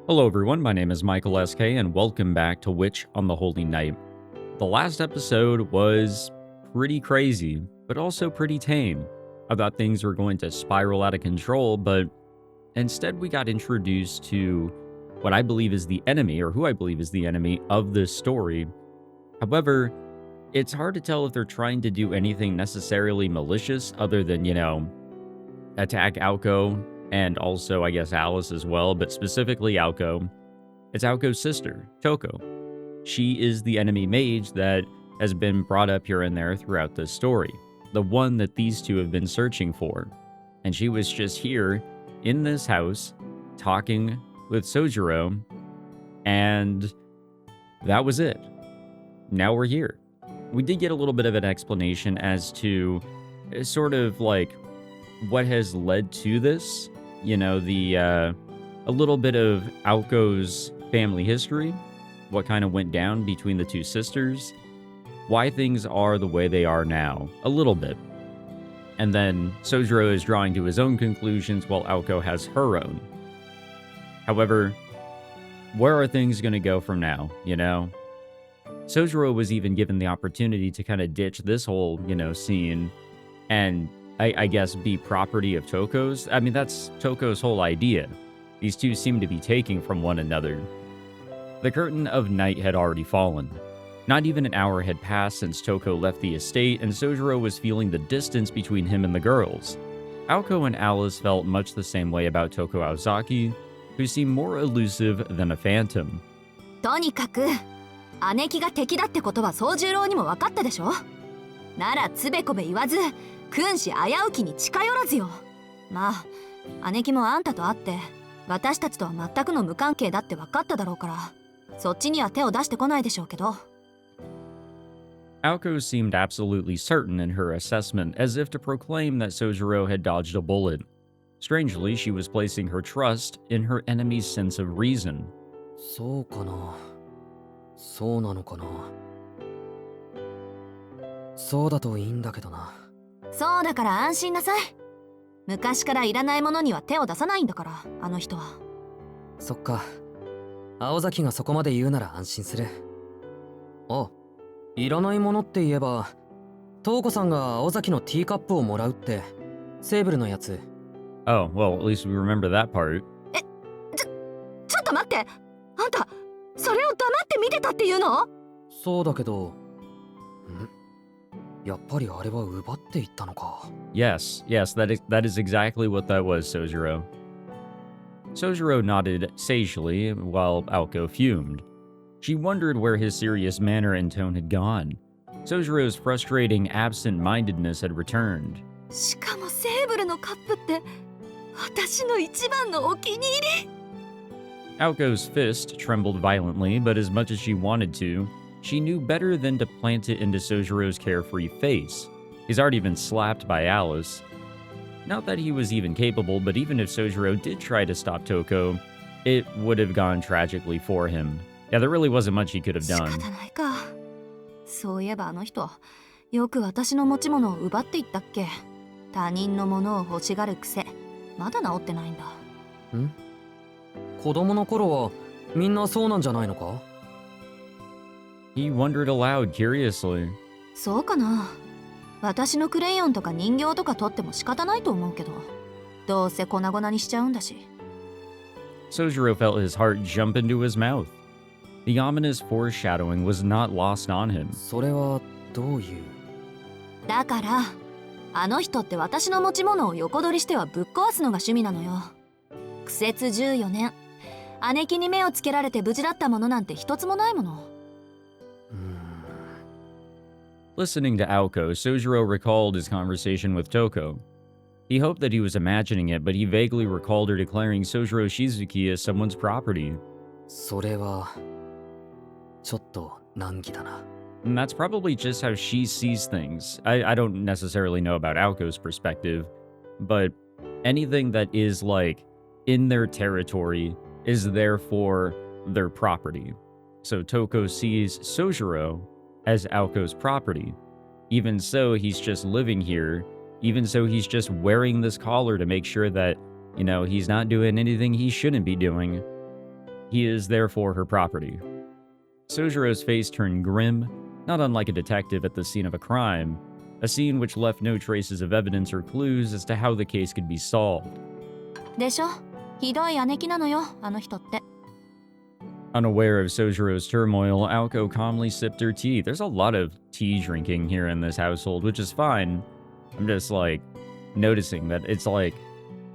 Hello everyone, my name is Michael SK and welcome back to Witch on the Holy Night. The last episode was pretty crazy, but also pretty tame. I thought things were going to spiral out of control, but instead we got introduced to what I believe is the enemy, or who I believe is the enemy of this story. However, it's hard to tell if they're trying to do anything necessarily malicious other than, attack Alco and also, I guess, Alice as well, but specifically Alco. It's Alco's sister, Touko. She is the enemy mage that has been brought up here and there throughout this story, the one that these two have been searching for. And she was just here in this house talking with Sojiro, and that was it. Now we're here. We did get a little bit of an explanation as to sort of like what has led to this. A little bit of Alco's family history, what kind of went down between the two sisters, why things are the way they are now, a little bit. And then Sojiro is drawing to his own conclusions while Alco has her own. However, where are things going to go from now, Sojiro was even given the opportunity to kind of ditch this whole, scene and I guess be property of Touko's. I mean, that's Touko's whole idea. These two seem to be taking from one another. The curtain of night had already fallen. Not even an hour had passed since Touko left the estate, and Sojiro was feeling the distance between him and the girls. Alco and Alice felt much the same way about Touko Aozaki, who seemed more elusive than a phantom. とにかく姉貴が敵だってことは宗十郎にも分かったでしょ。ならつべこべ言わず君子危うきに近寄らずよ。まあ姉貴もあんたと会って私たちとは全くの無関係だって分かっただろうから、そっちには手を出してこないでしょうけど。Alco seemed absolutely certain in her assessment, as if to proclaim that Sojiro had dodged a bullet. Strangely, she was placing her trust in her enemy's sense of reason. そうかな。そうなのかな。そうだといいんだけどな。そうだから安心なさい。昔からいらないものには手を出さないんだから、あの人は。そっか。青崎がそこまで言うなら安心する。あ、いらないものって言えば、東子さんが青崎のティーカップをもらうって、セーブルのやつ。Oh, well, at least we remember that part. ちょっと待って。あんた、それを黙って見てたっていうの？そうだけど、やっぱりあれは奪っていったのか。Yes, that is exactly what that was, Sojiro. Sojiro nodded sagely while Alco fumed. She wondered where his serious manner and tone had gone. Sojiro's frustrating absent-mindedness had returned. しかもセーブルのカップって私の一番のお気に入り。Alco's fist trembled violently, but as much as she wanted to, she knew better than to plant it into Sojiro's carefree face. He's already been slapped by Alice. Not that he was even capable, but even if Sojiro did try to stop Touko, it would have gone tragically for him. Yeah, there really wasn't much he could have done. 仕方ないか。そういえばあの人、よく私の持ち物を奪っていったっけ。他人のものを欲しがる癖、まだ治ってないんだ。ん？子供の頃はみんなそうなんじゃないのか？ He wondered aloud curiously. そうかな。私のクレヨンとか人形とか取っても仕方ないと思うけど、どうせ粉々にしちゃうんだし。Sojiro felt his heart jump into his mouth. The ominous foreshadowing was not lost on him. それはどういう？だから、あの人って私の持ち物を横取りしてはぶっ壊すのが趣味なのよ。苦節14年、姉貴に目をつけられて無事だったものなんて一つもないもの。Listening to Alco, Sojiro recalled his conversation with Touko. He hoped that he was imagining it, but he vaguely recalled her declaring Sojiro Shizuki as someone's property. それはちょっと難儀だな。 And that's probably just how she sees things. I don't necessarily know about Alco's perspective, but anything that is like in their territory is therefore their property. So Touko sees Sojiro as Alco's property. Even so, he's just living here. Even so, he's just wearing this collar to make sure that, he's not doing anything he shouldn't be doing. He is therefore her property. Sojiro's face turned grim, not unlike a detective at the scene of a crime, a scene which left no traces of evidence or clues as to how the case could be solved. でしょ、ひどい姉貴なのよ、あの人って。 Unaware of Sojiro's turmoil, Aoko calmly sipped her tea. There's a lot of tea drinking here in this household, which is fine. I'm just like noticing that it's like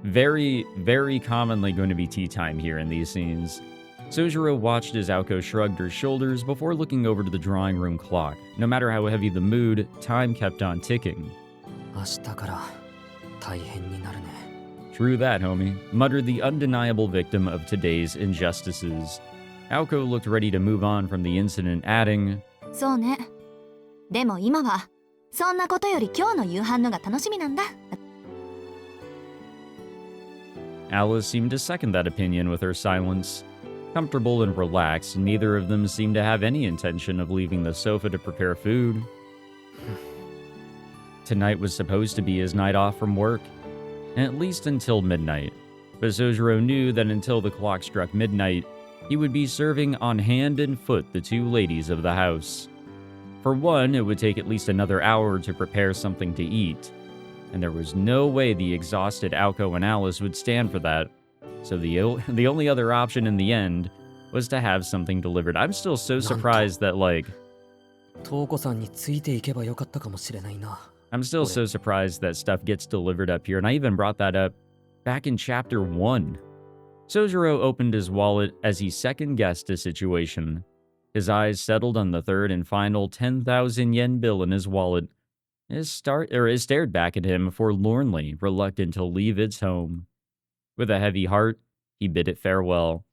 very, very commonly going to be tea time here in these scenes. Sojiro watched as Aoko shrugged her shoulders before looking over to the drawing room clock. No matter how heavy the mood, time kept on ticking. 明日から大変になるね。 True that, homie, muttered the undeniable victim of today's injustices. Aoko looked ready to move on from the incident, adding, そうね。でも今はそんなことより今日の夕飯のが楽しみなんだ。 Alice seemed to second that opinion with her silence. Comfortable and relaxed, neither of them seemed to have any intention of leaving the sofa to prepare food. Tonight was supposed to be his night off from work, at least until midnight. But Sojiro knew that until the clock struck midnight, he would be serving on hand and foot the two ladies of the house. For one, it would take at least another hour to prepare something to eat, and there was no way the exhausted Aoko and Alice would stand for that. So the only other option in the end was to have something delivered. I'm still so surprised that, like... トウコさんについていけばよかったかもしれないな。 I'm still so surprised that stuff gets delivered up here, and I even brought that up back in Chapter 1. Sojiro opened his wallet as he second-guessed the situation. His eyes settled on the third and final 10,000 yen bill in his wallet. It stared back at him forlornly, reluctant to leave its home. With a heavy heart, he bid it farewell.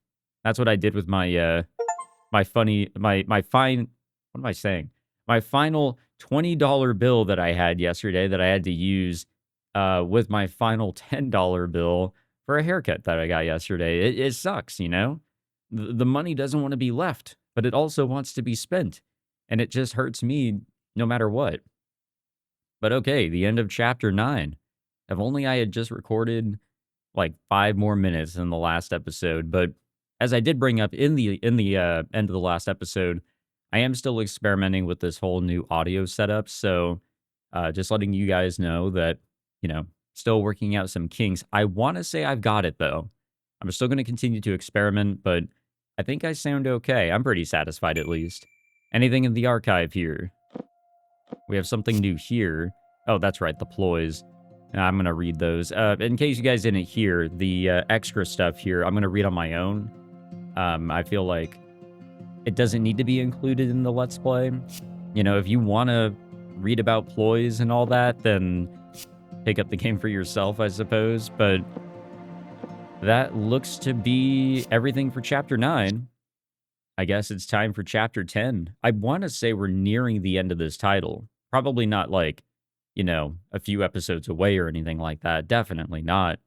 That's what I did with my my final $20 bill that I had yesterday that I had to use with my final $10 bill for a haircut that I got yesterday. It sucks, you know? The money doesn't want to be left, but it also wants to be spent. And it just hurts me no matter what. But okay, the end of Chapter 9. If only I had just recorded like 5 more minutes in the last episode. But as I did bring up in the end of the last episode, I am still experimenting with this whole new audio setup. So just letting you guys know that, you know, still working out some kinks. I want to say I've got it, though. I'm still going to continue to experiment, but I think I sound okay. I'm pretty satisfied, at least. Anything in the archive here? We have something new here. Oh, that's right, the ploys. I'm going to read those. In case you guys didn't hear, the extra stuff here, I'm going to read on my own. I feel like it doesn't need to be included in the Let's Play. You know, if you want to read about ploys and all that, then pick up the game for yourself, I suppose. But that looks to be everything for Chapter 9. I guess it's time for Chapter 10. I want to say we're nearing the end of this title. Probably not like, you know, a few episodes away or anything like that. Definitely not.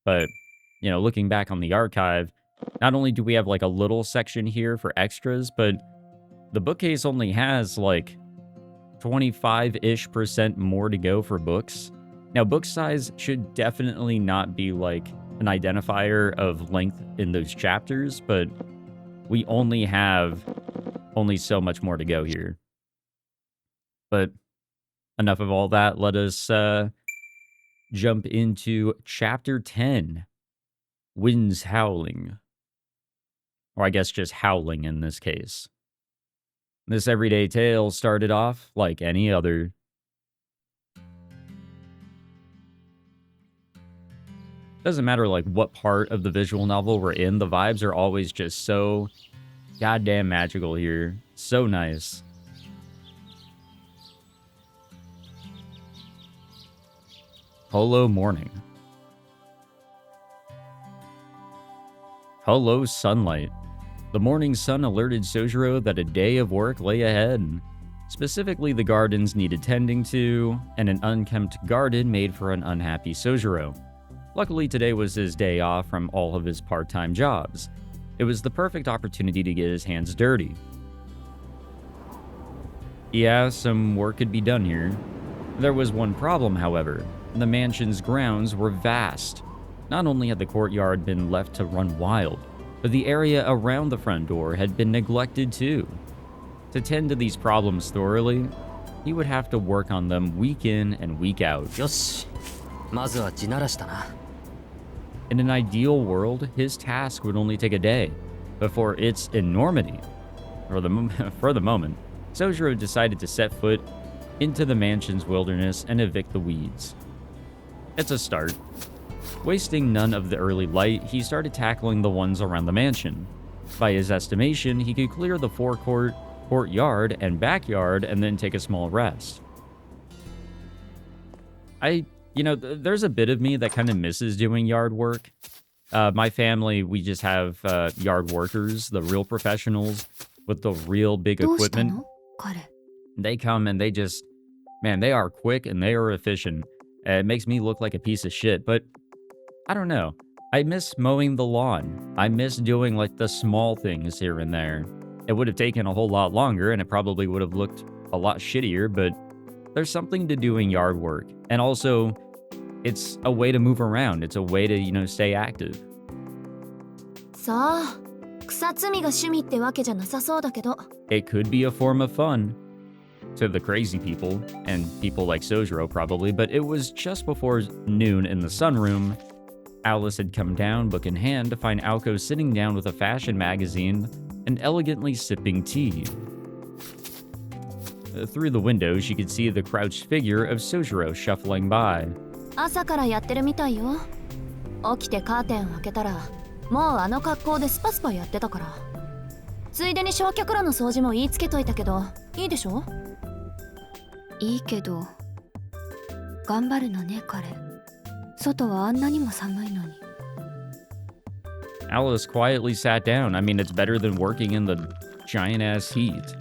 But, you know, looking back on the archive, not only do we have like a little section here for extras, but the bookcase only has like 25-ish% more to go for books. Now, book size should definitely not be like an identifier of length in those chapters, but we only have so much more to go here. But enough of all that. Let us jump into Chapter 10, Winds Howling. Or I guess just howling in this case. This everyday tale started off like any other. Doesn't matter like what part of the visual novel we're in, the vibes are always just so goddamn magical here. So nice. Hello, morning. Hello, sunlight. The morning sun alerted Sojiro that a day of work lay ahead. Specifically, the gardens needed tending to, and an unkempt garden made for an unhappy Sojiro. Luckily, today was his day off from all of his part-time jobs. It was the perfect opportunity to get his hands dirty. Yeah, some work could be done here. There was one problem, however. The mansion's grounds were vast. Not only had the courtyard been left to run wild, but the area around the front door had been neglected too. To tend to these problems thoroughly, he would have to work on them week in and week out. よし、まずは地ならしだな。 In an ideal world, his task would only take a day, but for its enormity, for the moment, Sojiro decided to set foot into the mansion's wilderness and evict the weeds. It's a start. Wasting none of the early light, he started tackling the ones around the mansion. By his estimation, he could clear the forecourt, courtyard, and backyard and then take a small rest. There's a bit of me that kind of misses doing yard work. My family, we just have yard workers, the real professionals with the real big equipment. どうしたの？彼。 They come and they just, man, they are quick and they are efficient. It makes me look like a piece of shit, but I don't know. I miss mowing the lawn. I miss doing like the small things here and there. It would have taken a whole lot longer and it probably would have looked a lot shittier, but there's something to doing yard work. And also, it's a way to move around. It's a way to, stay active. さあ、草摘みが趣味ってわけじゃなさそうだけど。 It could be a form of fun to the crazy people, and people like Sojiro probably, but it was just before noon in the sunroom. Alice had come down, book in hand, to find Aoko sitting down with a fashion magazine and elegantly sipping tea. Through the window, she could see the crouched figure of Sojiro shuffling by. 朝からやってるみたいよ。起きてカーテンを開けたら、もうあの格好でスパスパやってたから。ついでに焼却炉の掃除も言いつけといたけど、いいでしょ？いいけど、頑張るのね、彼。外はあんなにも寒いのに。Alice quietly sat down. I mean, it's better than working in the giant-ass heat.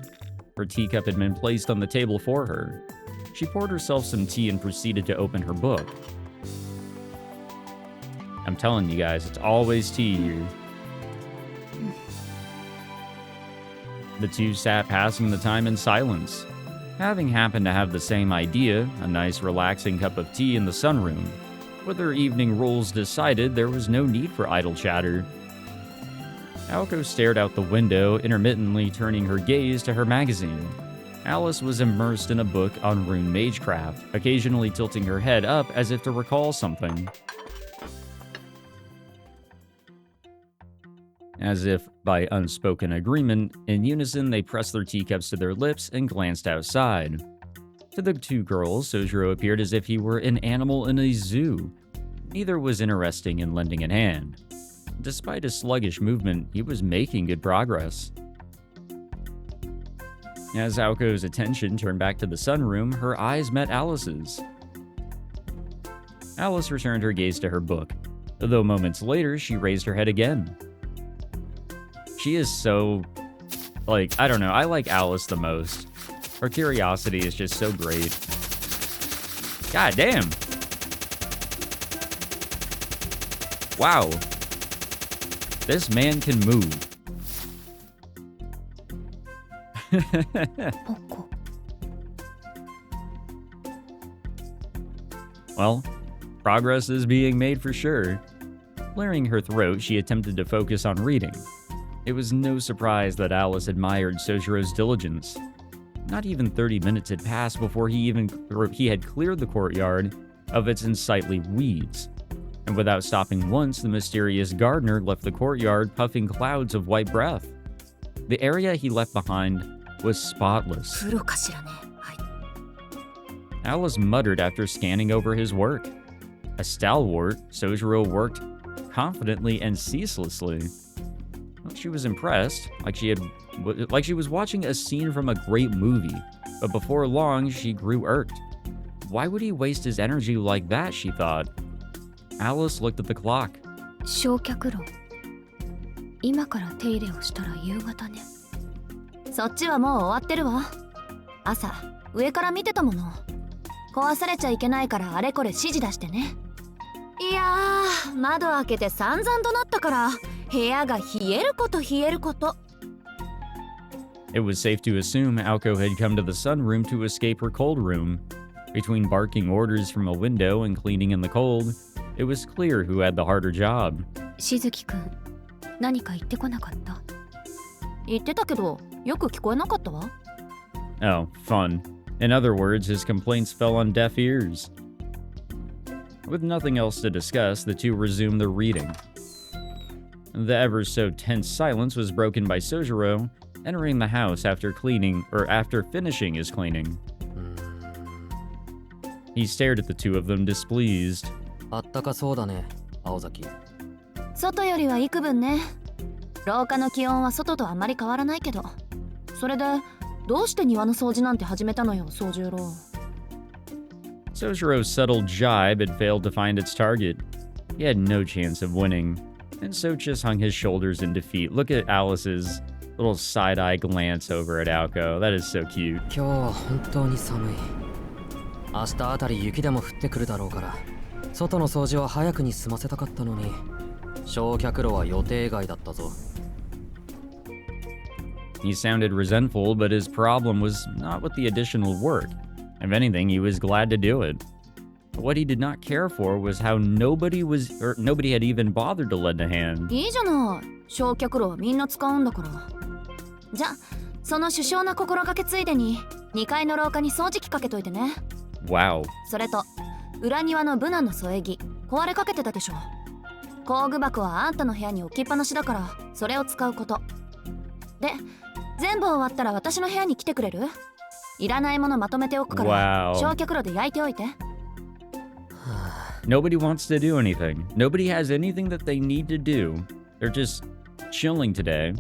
Her teacup had been placed on the table for her. She poured herself some tea and proceeded to open her book. I'm telling you guys, it's always tea here. The two sat passing the time in silence. Having happened to have the same idea, a nice relaxing cup of tea in the sunroom, with her evening rules decided there was no need for idle chatter. Aoko stared out the window, intermittently turning her gaze to her magazine. Alice was immersed in a book on rune magecraft, occasionally tilting her head up as if to recall something. As if by unspoken agreement, in unison they pressed their teacups to their lips and glanced outside. To the two girls, Sojiro appeared as if he were an animal in a zoo. Neither was interesting in lending a hand. Despite his sluggish movement, he was making good progress. As Aoko's attention turned back to the sunroom, her eyes met Alice's. Alice returned her gaze to her book, though moments later she raised her head again. She is so, I don't know, I like Alice the most. Her curiosity is just so great. God damn! Wow. This man can move. Well, progress is being made for sure. Clearing her throat, she attempted to focus on reading. It was no surprise that Alice admired Sojiro's diligence. Not even 30 minutes had passed before he had cleared the courtyard of its unsightly weeds. And without stopping once, the mysterious gardener left the courtyard puffing clouds of white breath. The area he left behind was spotless. プロかしらね。はい。 Alice muttered after scanning over his work. A stalwart, Sojiro worked confidently and ceaselessly. She was impressed, like she was watching a scene from a great movie, but before long she grew irked. Why would he waste his energy like that, she thought. Alice looked at the clock. 焼却炉。今から手入れをしたら夕方ね。そっちはもう終わってるわ。朝、上から見てたもの。壊されちゃいけないからあれこれ指示出してね。いやー、窓開けて散々となったから、部屋が冷えること冷えること。It was safe to assume Aoko had come to the sunroom to escape her cold room. Between barking orders from a window and cleaning in the cold, it was clear who had the harder job. しずきくん、何か言ってこなかった？言ってたけどよく聞こえなかったわ。 Oh, fun. In other words, his complaints fell on deaf ears. With nothing else to discuss, the two resumed their reading. The ever so tense silence was broken by Sojiro entering the house after finishing his cleaning. He stared at the two of them, displeased. あったかそうだね、青崎。外よりは幾分ね。廊下の気温は外とあまり変わらないけど。それでどうして庭の掃除なんて始めたのよ、宗十郎。Sojiro's subtle jibe had failed to find its target. He had no chance of winning, and So just hung his shoulders in defeat. Look at Alice's little side-eye glance over at Aoko. That is so cute. 今日は本当に寒い。明日あたり雪でも降ってくるだろうから、外の掃除は早くに済ませたかったのに、焼却炉は予定外だったぞ。He sounded resentful, but his problem was not with the additional work. If anything, he was glad to do it. But what he did not care for was how nobody had even bothered to lend a hand. いいじゃない。焼却炉はみんな使うんだから。じゃ、その首相な心がけついでに2階の廊下に掃除機かけといてね。Wow. それと裏庭のブナの添え木壊れかけてたでしょ。工具箱はあんたの部屋に置きっぱなしだからそれを使うこと。で、全部終わったら私の部屋に来てくれる？いらないものまとめておくから、 Wow. 焼却炉で焼いておいて。Nobody wants to do anything. Nobody has anything that they need to do. They're just chilling today.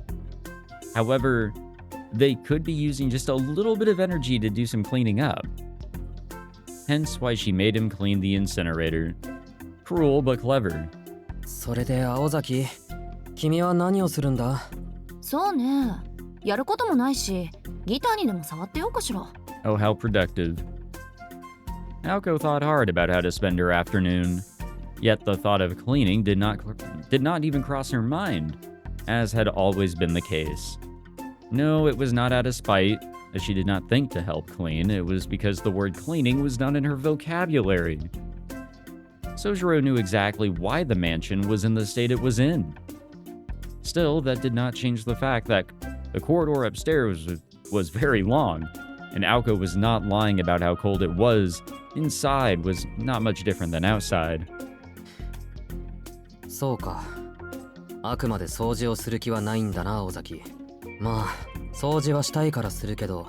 However, they could be using just a little bit of energy to do some cleaning up. Hence why she made him clean the incinerator. Cruel but clever. それで青崎、君は何をするんだ？そうね。やることもないし、ギターにでも触ってようかしら。Oh, how productive. Aoko thought hard about how to spend her afternoon. Yet the thought of cleaning did not even cross her mind, as had always been the case. No, it was not out of spite, as she did not think to help clean. It was because the word cleaning was not in her vocabulary. Sojiro knew exactly why the mansion was in the state it was in. Still, that did not change the fact that the corridor upstairs was very long, and Aoko was not lying about how cold it was. Inside was not much different than outside. そうか。あくまで掃除をする気はないんだな、尾崎。まあ、掃除はしたいからするけど、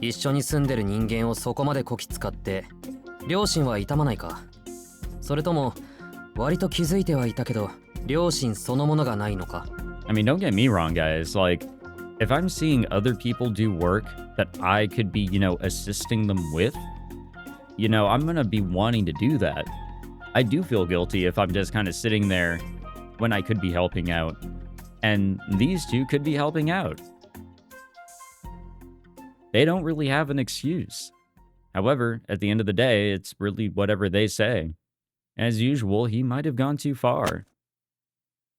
一緒に住んでる人間をそこまでこき使って、良心は痛まないか？それとも、割と気づいてはいたけど、良心そのものがないのか？ I mean, don't get me wrong, guys. Like, if I'm seeing other people do work that I could be, assisting them with, I'm gonna be wanting to do that. I do feel guilty if I'm just kind of sitting there when I could be helping out. And these two could be helping out. They don't really have an excuse. However, at the end of the day, it's really whatever they say. As usual, he might have gone too far.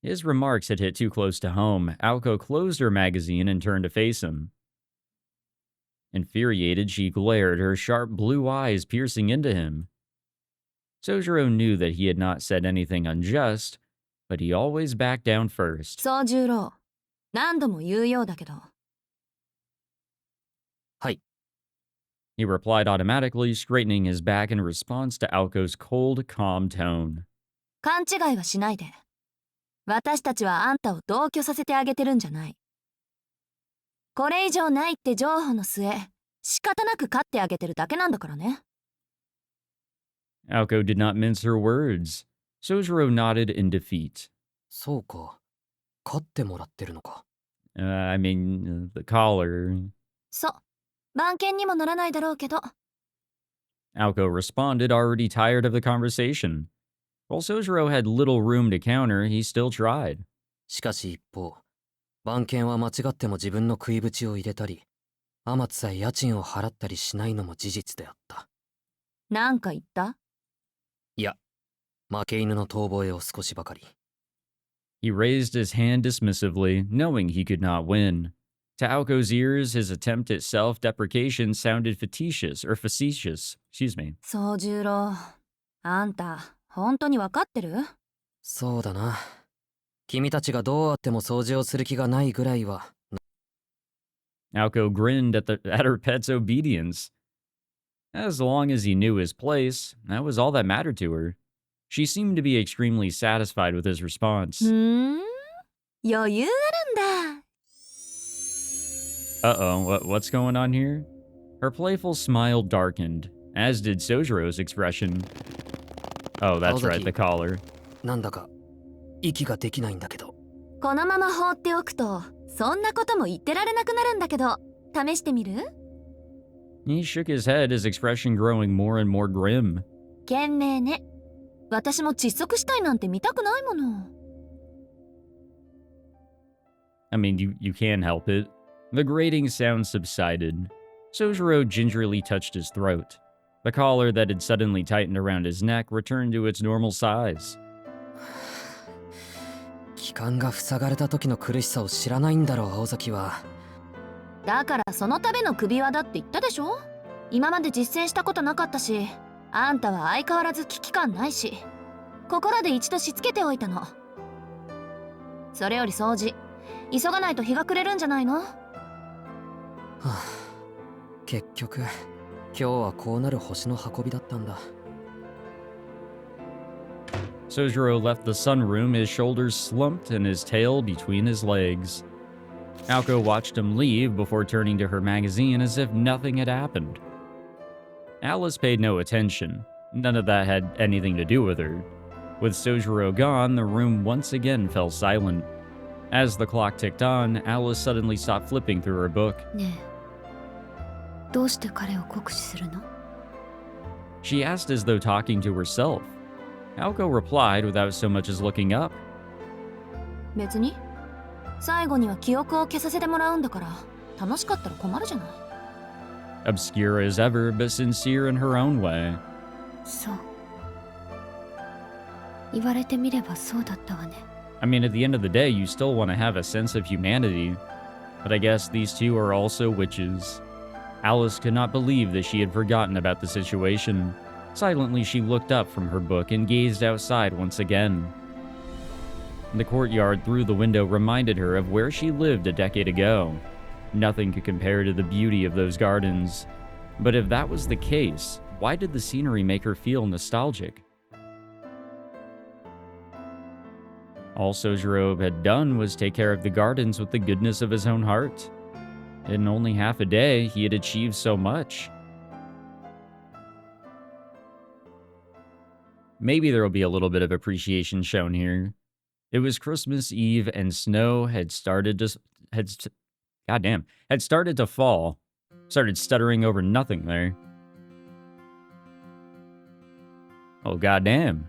His remarks had hit too close to home. Aoko closed her magazine and turned to face him. Infuriated, she glared, her sharp blue eyes piercing into him. Sojiro knew that he had not said anything unjust, but he always backed down first. 宗十郎、何度も言うようだけど。はい。 He replied automatically, straightening his back in response to Aoko's cold, calm tone. 勘違いはしないで。私たちはあんたを同居させてあげてるんじゃない。これ以上ないって譲歩の末、仕方なく飼ってあげてるだけなんだからね。Aoko did not mince her words. Sojiro nodded in defeat. そうか。飼ってもらってるのか。I mean, the collar. そう。番犬にもならないだろうけど。Aoko responded, already tired of the conversation. While Sojiro had little room to counter, he still tried. しかし一方、番犬は間違っても自分の食い縁を入れたり、あまつさえ家賃を払ったりしないのも事実であった。なんか言った？いや、負け犬の遠吠えを少しばかり。He raised his hand dismissively, knowing he could not win. To Aoko's ears, his attempt at self-deprecation sounded facetious. 宗十郎、あんた、本当にわかってる？そうだな。君たちがどうあっても掃除をする気がないぐらいは。Alco grinned at her pet's obedience. As long as he knew his place, that was all that mattered to her. She seemed to be extremely satisfied with his response. 余裕あるんだ。Uh-oh, what's going on here? Her playful smile darkened, as did Sojiro's expression. Oh, that's right, the collar. なんだか息ができないんだけど。このまま放っておくと、そんなことも言ってられなくなるんだけど、試してみる？ He shook his head, his expression growing more and more grim. 懸命ね。私も窒息したいなんて見たくないもの。I mean, you can help it. The grating sound subsided. Sojiro gingerly touched his throat. The collar that had suddenly tightened around his neck returned to its normal size. 気管が塞がれた時の苦しさを知らないんだろう、青崎は。だからそのための首輪だって言ったでしょ？今まで実践したことなかったし、あんたは相変わらず危機感ないし、心で一度しつけておいたの。それより掃除、急がないと日が暮れるんじゃないの？はあ、結局今日はこうなる星の運びだったんだ。Sojiro left the sunroom, his shoulders slumped and his tail between his legs. Alco watched him leave before turning to her magazine as if nothing had happened. Alice paid no attention. None of that had anything to do with her. With Sojiro gone, the room once again fell silent. As the clock ticked on, Alice suddenly stopped flipping through her book. ねえ、どうして彼を酷使するの？ She asked as though talking to herself. Alco replied without so much as looking up. 別に。最後には記憶を消させてもらうんだから、楽しかったら困るじゃない。Obscure as ever, but sincere in her own way. そう。言われてみればそうだったわね。I mean, at the end of the day, you still want to have a sense of humanity. But I guess these two are also witches. Alice could not believe that she had forgotten about the situation. Silently, she looked up from her book and gazed outside once again. The courtyard through the window reminded her of where she lived a decade ago. Nothing could compare to the beauty of those gardens. But if that was the case, why did the scenery make her feel nostalgic? All Sojiro had done was take care of the gardens with the goodness of his own heart. In only half a day, he had achieved so much. Maybe there will be a little bit of appreciation shown here. It was Christmas Eve and snow had started to fall. Started stuttering over nothing there. Oh goddamn.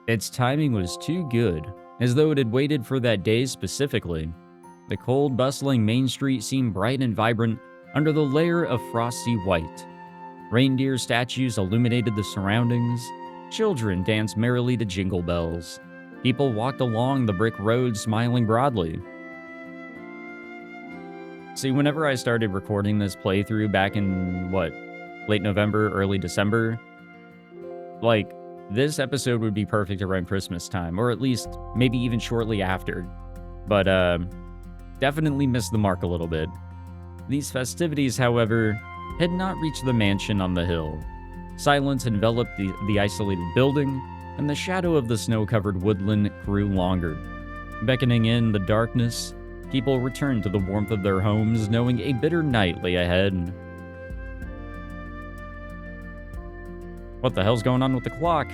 Its timing was too good, as though it had waited for that day specifically. The cold, bustling main street seemed bright and vibrant under the layer of frosty white. Reindeer statues illuminated the surroundings. Children danced merrily to jingle bells. People walked along the brick road smiling broadly. See, whenever I started recording this playthrough back in, late November, early December, like, this episode would be perfect around Christmas time, or at least maybe even shortly after. But, definitely missed the mark a little bit. These festivities, however, had not reached the mansion on the hill. Silence enveloped the isolated building, and the shadow of the snow-covered woodland grew longer. Beckoning in the darkness, people returned to the warmth of their homes, knowing a bitter night lay ahead. What the hell's going on with the clock?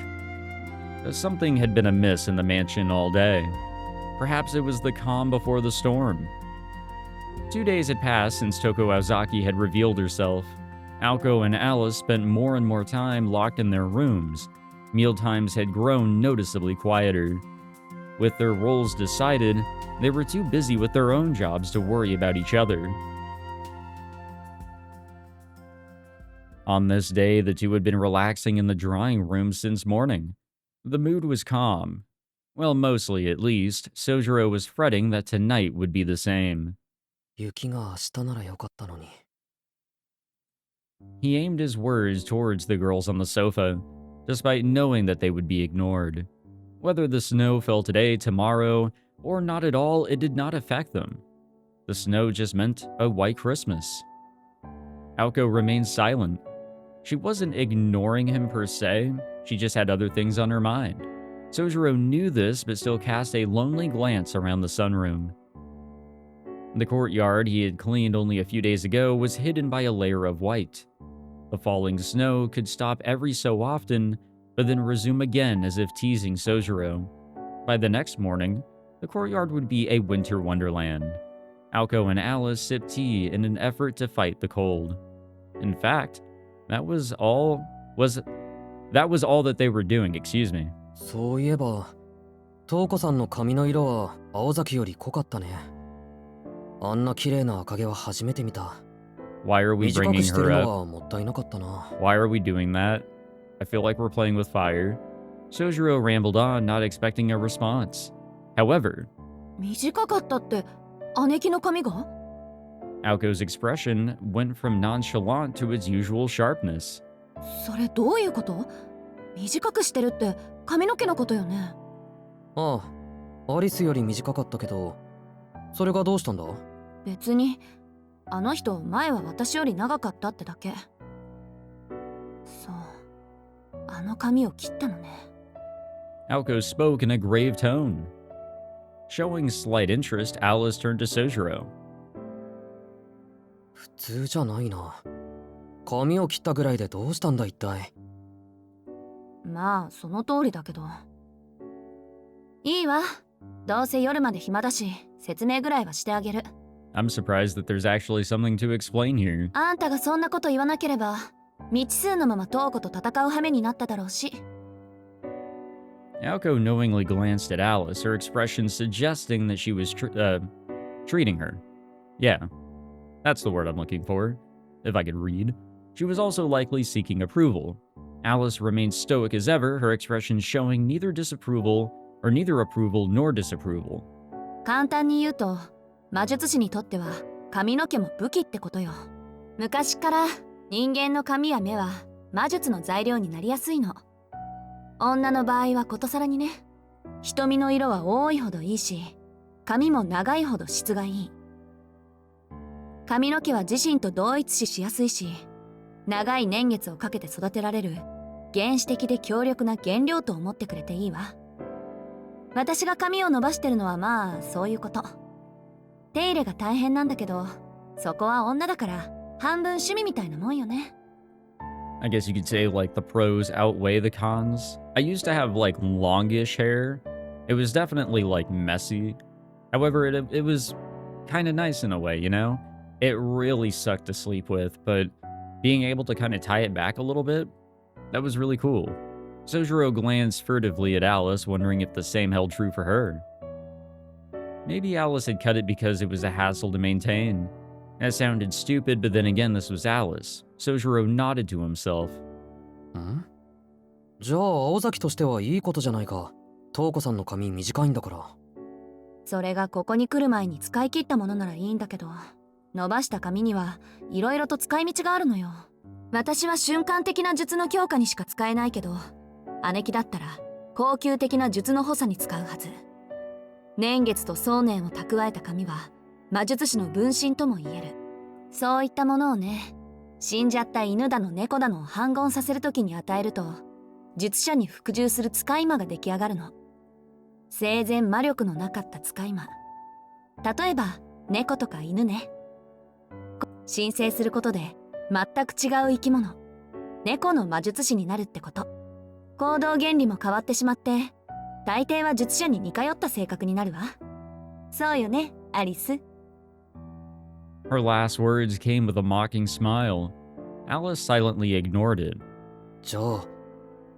Something had been amiss in the mansion all day. Perhaps it was the calm before the storm. 2 days had passed since Touko Aozaki had revealed herself. Alco and Alice spent more and more time locked in their rooms. Mealtimes had grown noticeably quieter. With their roles decided, they were too busy with their own jobs to worry about each other. On this day, the two had been relaxing in the drawing room since morning. The mood was calm. Well, mostly at least. Sojiro was fretting that tonight would be the same. 雪が明日ならよかったのに。He aimed his words towards the girls on the sofa, despite knowing that they would be ignored. Whether the snow fell today, tomorrow, or not at all, it did not affect them. The snow just meant a white Christmas. Aoko remained silent. She wasn't ignoring him per se, she just had other things on her mind. Sojiro knew this, but still cast a lonely glance around the sunroom. The courtyard he had cleaned only a few days ago was hidden by a layer of white. The falling snow could stop every so often, but then resume again as if teasing Sojiro. By the next morning, the courtyard would be a winter wonderland. Aoko and Alice sipped tea in an effort to fight the cold. In fact, that was all that they were doing, excuse me. そういえば、トウコさんの髪の色は青崎より濃かったね。あんな綺麗な赤毛は初めて見た。Why are we 短 bringing くしてる her の up? はもったいなかったな。Why are we doing that? I feel like we're playing with fire. Sojiro rambled on, not expecting a response. However, 短かったって姉貴の髪が？ Aoko's expression went from nonchalant to its usual sharpness. それどういうこと？短くしてるって髪の毛のことよね。ああ、アリスより短かったけど、それがどうしたんだ？別に、あの人前は私より長かったってだけ。そう、あの髪を切ったのね。Aoko spoke in a grave tone. Showing slight interest, Alice turned to Sojiro. 普通じゃないな。髪を切ったぐらいでどうしたんだ一体。まあその通りだけど。いいわ、どうせ夜まで暇だし説明ぐらいはしてあげる。 I'm surprised that there's actually something to explain here. あんたがそんなこと言わなければ未知数のままトウコと戦う羽目になっただろうし。 Aoko knowingly glanced at Alice, her expression suggesting that she was treating her. Yeah, that's the word I'm looking for, if I could read. She was also likely seeking approval. Alice remained stoic as ever, her expression showing neither approval nor disapproval. 簡単に言うと、魔術師にとっては髪の毛も武器ってことよ。昔から人間の髪や目は魔術の材料になりやすいの。女の場合はことさらにね。瞳の色は多いほどいいし、髪も長いほど質がいい。髪の毛は自身と同一視しやすいし、長い年月をかけて育てられる原始的で強力な原料と思ってくれていいわ。私が髪を伸ばしてるのはまあそういうこと。手入れが大変なんだけど、そこは女だから半分趣味みたいなもんよね。I guess you could say like the pros outweigh the cons. I used to have like longish hair. It was definitely like messy. However, it was kind of nice in a way, you know? It really sucked to sleep with, but being able to kind of tie it back a little bit, that was really cool. Sojiro glanced furtively at Alice, wondering if the same held true for her. Maybe Alice had cut it because it was a hassle to maintain. That sounded stupid, but then again, this was Alice. Sojiro nodded to himself. ん？じゃあ青崎としてはいいことじゃないか。トウコさんの髪短いんだから。それがここに来る前に使い切ったものならいいんだけど、伸ばした髪にはいろいろと使い道があるのよ。私は瞬間的な術の強化にしか使えないけど、姉貴だったら高級的な術の補佐に使うはず。年月と想念を蓄えた髪は魔術師の分身とも言える。そういったものをね、死んじゃった犬だの猫だのを反言させるときに与えると、術者に服従する使い魔が出来上がるの。生前魔力のなかった使い魔。例えば猫とか犬ね。申請することで全く違う生き物、猫の魔術師になるってこと。行動原理も変わってしまって、大抵は術者に似通った性格になるわ。そうよね、アリス。Her last words came with a mocking smile. Alice silently ignored it. じゃあ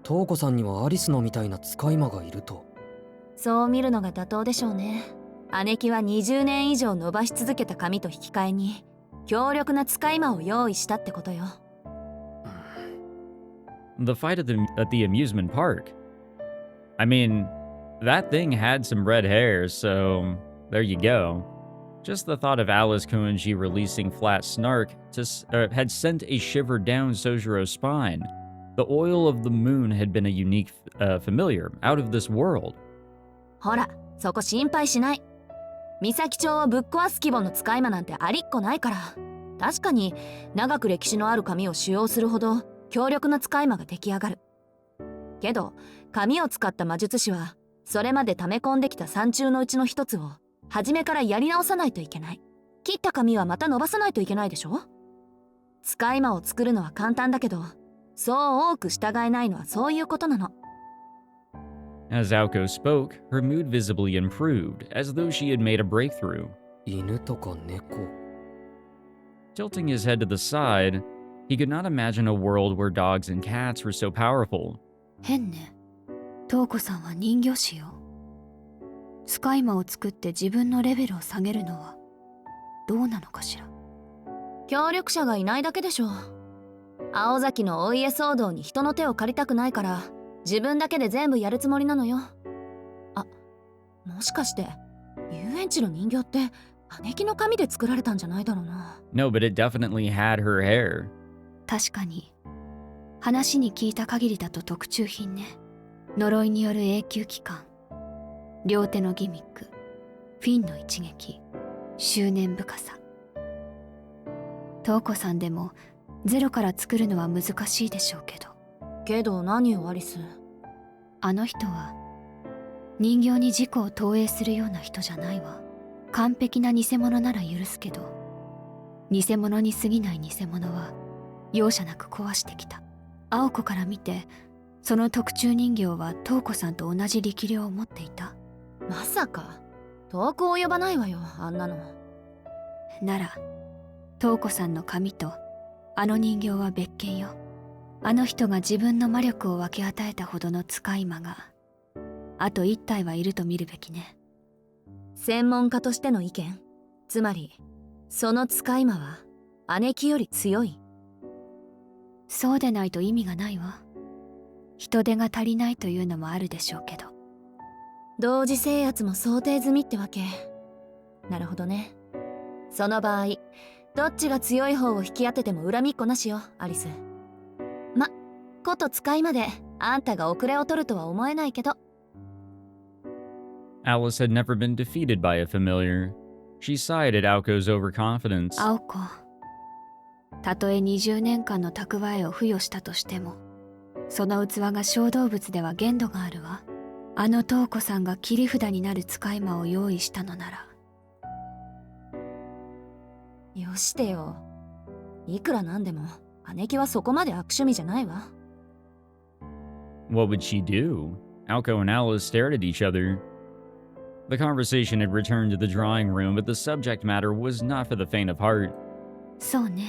トウコさんにはアリスのみたいな使い魔がいると。そう見るのが妥当でしょうね。姉貴は20年以上伸ばし続けた髪と引き換えに強力な使い魔を用意したってことよ。The fight at the amusement park. I mean, that thing had some red hair, so there you go. Just the thought of Alice Koenji releasing flat snark had sent a shiver down Sojiro's spine. The oil of the moon had been a unique familiar, out of this world. ほら、そこ心配しない。三崎町をぶっ壊す規模の使い魔なんてありっこないから。確かに長く歴史のある紙を使用するほど強力な使い魔が出来上がる。けど紙を使った魔術師はそれまで溜め込んできた山中のうちの一つを初めからやり直さないといけない。切った紙はまた伸ばさないといけないでしょ。使い魔を作るのは簡単だけど、そう多く従えないのはそういうことなの。As Aoko spoke, her mood visibly improved, as though she had made a breakthrough. 犬とか猫。Tilting his head to the side, he could not imagine a world where dogs and cats were so powerful. 変ね。トウコさんは人魚師よ。使い魔を作って自分のレベルを下げるのはどうなのかしら。協力者がいないだけでしょ。青崎のお家騒動に人の手を借りたくないから自分だけで全部やるつもりなのよ。あ、もしかして遊園地の人形って姉貴の紙で作られたんじゃないだろうな。No, but it definitely had her hair. 確かに話に聞いた限りだと特注品ね。呪いによる永久期間、両手のギミック、フィンの一撃、執念深さ。トウコさんでもゼロから作るのは難しいでしょうけど。けど何よアリス。あの人は人形に自己を投影するような人じゃないわ。完璧な偽物なら許すけど、偽物に過ぎない偽物は容赦なく壊してきた。青子から見てその特注人形はトウコさんと同じ力量を持っていた。まさか遠く及ばないわよ、あんなの。ならトウコさんの髪とあの人形は別件よ。あの人が自分の魔力を分け与えたほどの使い魔があと一体はいると見るべきね。専門家としての意見、つまりその使い魔は姉貴より強い。そうでないと意味がないわ。人手が足りないというのもあるでしょうけど。同時制圧も想定済みってわけ。なるほどね。その場合どっちが強い方を引き当てても恨みっこなしよ、アリス。こと使いまであんたが遅れを取るとは思えないけど。 Alice had never been defeated by a familiar. She sighed at Aoko's overconfidence. 青子、たとえ20年間の蓄えを付与したとしてもその器が小動物では限度があるわ。あのトウコさんが切り札になる使い魔を用意したのなら。よしてよ。いくらなんでも姉貴はそこまで悪趣味じゃないわ。What would she do? Aoko and Alice stared at each other. The conversation had returned to the drawing room, but the subject matter was not for the faint of heart. そうね。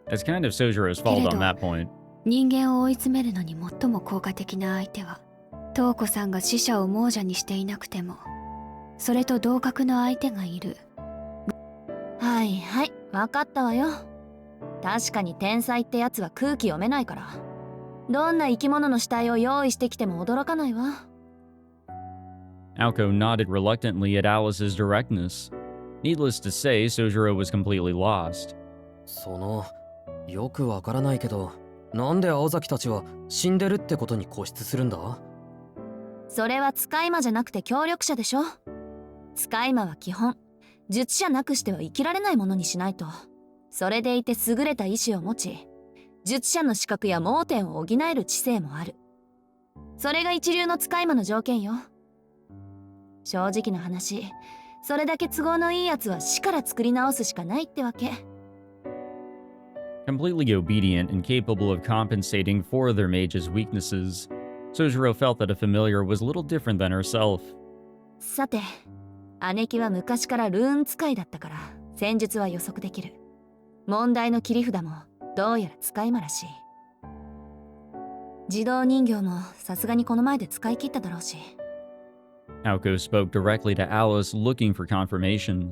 It's kind of Sojiro's fault on that point. 人間を追い詰めるのに最も効果的な相手はトウコさんが死者を亡者にしていなくてもそれと同格の相手がいる。はいはい、分かったわよ。確かに天才ってやつは空気読めないから、どんな生き物の死体を用意してきても驚かないわ。 Aoko nodded reluctantly at Alice's directness. Needless to say, Sojiro was completely lost. よくわからないけど、なんで青崎たちは死んでるってことに固執するんだ？それは使い魔じゃなくて協力者でしょ。使い魔は基本術者なくしては生きられないものにしないと。それでいて優れた意志を持ち、術者の資格や盲点を補える知性もある。それが一流の使い魔の条件よ。正直な話、それだけ都合のいいやつは死から作り直すしかないってわけ。Completely obedient and capable of compensating for their mage's weaknesses, Sojiro felt that a familiar was little different than herself. さて、姉貴は昔からルーン使いだったから戦術は予測できる。問題の切り札もどうやら使い魔らしい。自動人形もさすがにこの前で使い切っただろうし。Aoko spoke directly to Alice, looking for confirmation.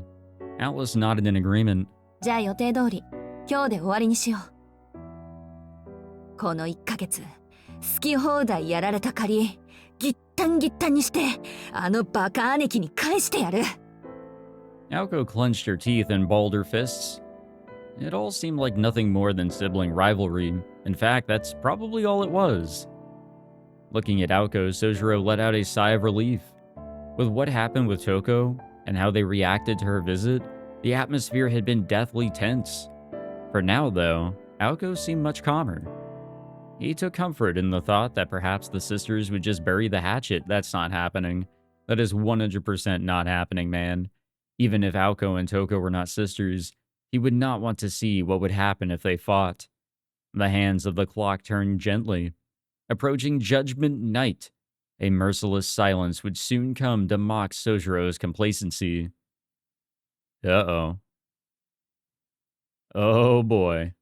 Alice nodded in agreement. じゃあ予定通り今日で終わりにしよう。この1ヶ月好き放題やられた借りギッタンギッタンにしてあのバカ姉貴に返してやる。 Aoko clenched her teeth and balled her fists. It all seemed like nothing more than sibling rivalry. In fact, that's probably all it was. Looking at Aoko, Sojiro let out a sigh of relief. With what happened with Touko and how they reacted to her visit, the atmosphere had been deathly tense. For now, though, Aoko seemed much calmer. He took comfort in the thought that perhaps the sisters would just bury the hatchet. That's not happening. That is 100% not happening, man. Even if Aoko and Touko were not sisters, he would not want to see what would happen if they fought. The hands of the clock turned gently. Approaching Judgement night, a merciless silence would soon come to mock Sojiro's complacency. Uh-oh. Oh boy.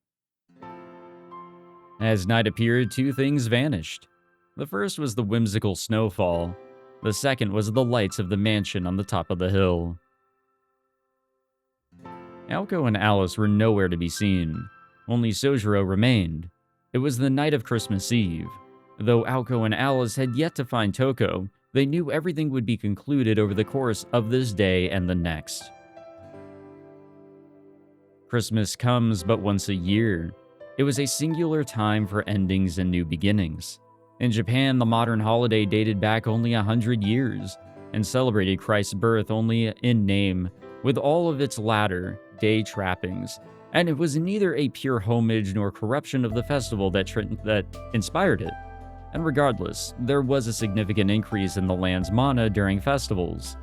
As night appeared, two things vanished. The first was the whimsical snowfall. The second was the lights of the mansion on the top of the hill. Aoko and Alice were nowhere to be seen. Only Sojiro remained. It was the night of Christmas Eve. Though Aoko and Alice had yet to find Touko, they knew everything would be concluded over the course of this day and the next. Christmas comes but once a year. It was a singular time for endings and new beginnings. In Japan, the modern holiday dated back only 100 years and celebrated Christ's birth only in name, with all of its latter day trappings, and it was neither a pure homage nor corruption of the festival that inspired it. And regardless, there was a significant increase in the land's mana during festivals.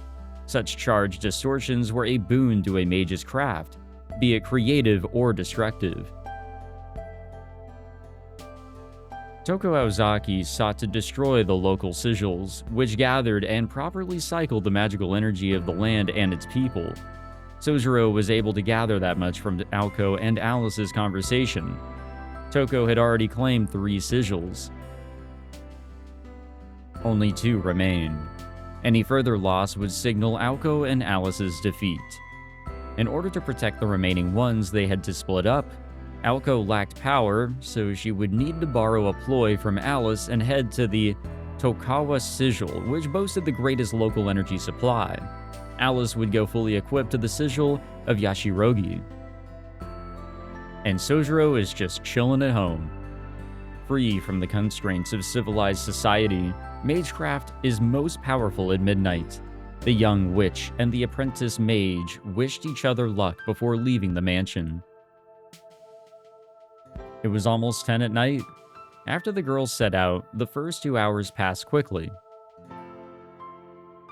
Such charged distortions were a boon to a mage's craft, be it creative or destructive. Touko Aozaki sought to destroy the local sigils, which gathered and properly cycled the magical energy of the land and its people. Sojiro was able to gather that much from Aoko and Alice's conversation. Touko had already claimed 3 sigils. Only 2 remained. Any further loss would signal Aoko and Alice's defeat. In order to protect the remaining ones, they had to split up. Aoko lacked power, so she would need to borrow a ploy from Alice and head to the Tokawa sigil, which boasted the greatest local energy supply. Alice would go fully equipped to the sigil of Yashirogi. And Sojiro is just chilling at home. Free from the constraints of civilized society, magecraft is most powerful at midnight. The young witch and the apprentice mage wished each other luck before leaving the mansion. It was almost 10 at night. After the girls set out, the first 2 hours passed quickly.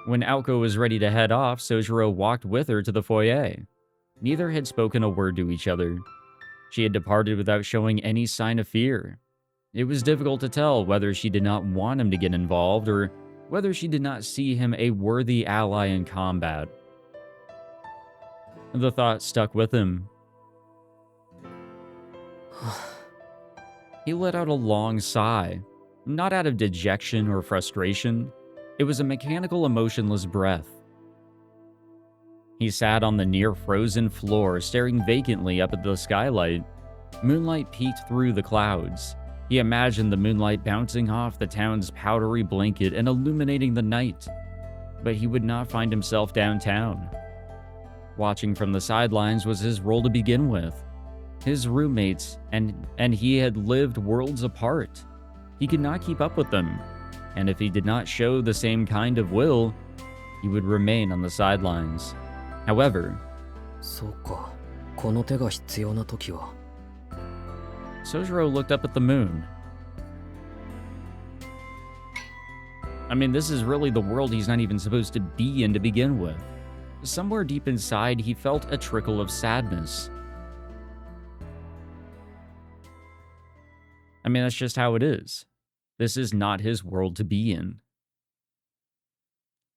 When Aoko was ready to head off, Sojiro walked with her to the foyer. Neither had spoken a word to each other. She had departed without showing any sign of fear. It was difficult to tell whether she did not want him to get involved or whether she did not see him a worthy ally in combat. The thought stuck with him. He let out a long sigh, not out of dejection or frustration. It was a mechanical, emotionless breath. He sat on the near-frozen floor, staring vacantly up at the skylight. Moonlight peeked through the clouds. He imagined the moonlight bouncing off the town's powdery blanket and illuminating the night. But he would not find himself downtown. Watching from the sidelines was his role to begin with. His roommates and he had lived worlds apart. He could not keep up with them, and if he did not show the same kind of will, he would remain on the sidelines. However, そうか、この手が必要な時は。 Sojiro looked up at the moon. I mean, this is really the world he's not even supposed to be in to begin with. Somewhere deep inside, he felt a trickle of sadness. I mean, that's just how it is. This is not his world to be in.